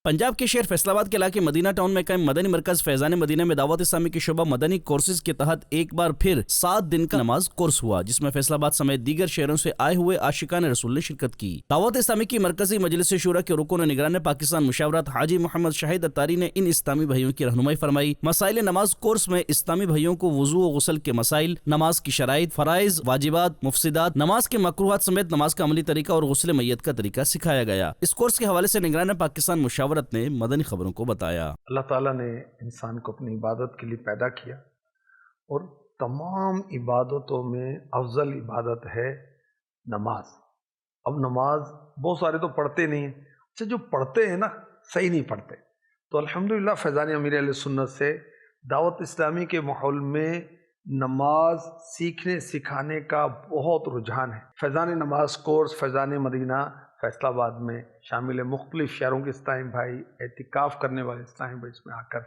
पंजाब के शहर फैसलाबाद के इलाके मदीना टाउन में कायम मदनी मरकज फैजान मदीना में दावत इस्लामी की शोबा मदनी कोर्सेज के तहत एक बार फिर 7 दिन का नमाज कोर्स हुआ, जिसमें फैसलाबाद समेत दीगर शहरों से आए हुए आशिकान रसूल ने शिरकत की। दावत इस्लामी की मरकजी मजलिस शूरा के रुकन निगरान पाकिस्तान मुशावरत हाजी मोहम्मद शाहिद अत्तारी ने इन इस्लामी भाइयों की रहनुमाई फरमाई। मसाइल नमाज कोर्स में इस्लामी भाइयों को वुजू व गुस्ल के मसाइल, नमाज की शराइत, फराइज, वाजिबात, मुफसिदात, नमाज के मकरूहात समेत नमाज का अमली तरीका और गुस्ल मैयत का तरीका सिखाया गया। इस कोर्स के हवाले से निगरान पाकिस्तान मुशावरत ने मदनी खबरों को बताया। अल्लाह ताला ने इंसान को अपनी इबादत के लिए पैदा किया और तमाम इबादतों में अफजल इबादत है नमाज। अब नमाज बहुत सारे तो पढ़ते नहीं हैं, अच्छा जो पढ़ते हैं ना सही नहीं पढ़ते। तो अल्हम्दुलिल्लाह फैज़ान अमीर अहले सुन्नत से दावत इस्लामी के माहौल में नमाज सीखने सिखाने का बहुत रुझान है। फैज़ान नमाज कोर्स फैज़ान मदीना फैसलाबाद में शामिल मुख्तलिफ शहरों के इस्लामी भाई, एतिकाफ़ करने वाले इस्लामी भाई इसमें आकर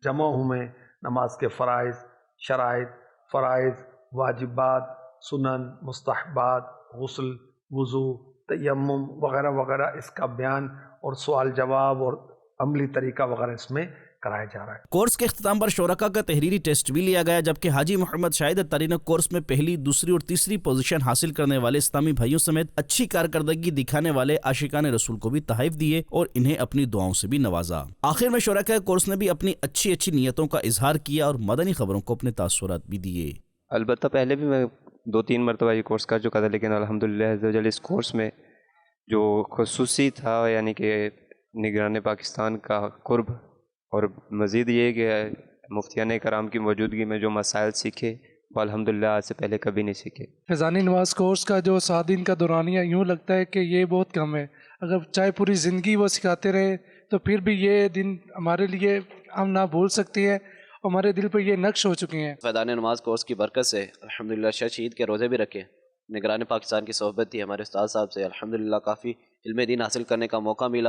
जमा हुए। नमाज के फ़राइज़, शराइत, फ़राइज़, वाजिबात, सुनन, मुस्तहबात, गुस्ल, वुज़ू, तयम्मुम वगैरह वगैरह इसका बयान और सवाल जवाब और अमली तरीका वगैरह इसमें कराया जा रहा है। कोर्स के इख्तिताम पर शोरका का तहरीरी टेस्ट भी लिया गया, जबकि हाजी मोहम्मद शाहिद अत्तारी ने कोर्स में पहली, दूसरी और तीसरी पोजीशन हासिल करने वाले इस्लामी भाइयों समेत अच्छी कारकर्दगी दिखाने वाले आशिकान रसूल को भी तहफ़ दिए और इन्हें अपनी दुआओं से भी नवाजा। आखिर में शोरका कोर्स ने भी अपनी अच्छी अच्छी नीयतों का इजहार किया और मदनी खबरों को अपने तासुरात भी दिए। अलबत्ता पहले भी मैं 2-3 मरतबा ये कोर्स कर चुका था, लेकिन अल्हम्दुलिल्लाह अज़्ज़वजल इस कोर्स में जो खुसूसी था यानी कि निगरान पाकिस्तान का कुर्ब और मज़ीद ये कि मुफ्तियान कराम की मौजूदगी में जो मसाइल सीखे वो अल्हम्दुलिल्लाह आज से पहले कभी नहीं सीखे। फैज़ानी नवाज़ कोर्स का जो 7 दिन का दौरानिया यूँ लगता है कि ये बहुत कम है। अगर चाहे पूरी ज़िंदगी वो सिखाते रहे तो फिर भी ये दिन हमारे लिए हम ना भूल सकते हैं, हमारे दिल पर ये नक्श हो चुके हैं। फैज़ान नमाज कोर्स की बरकत से अल्हम्दुलिल्लाह शहीद के रोज़े भी रखे, निगरान पाकिस्तान की सोहबत थी हमारे उस्ताद साहब से, अल्हम्दुलिल्लाह काफ़ी इल्म दीन हासिल करने का मौका मिला।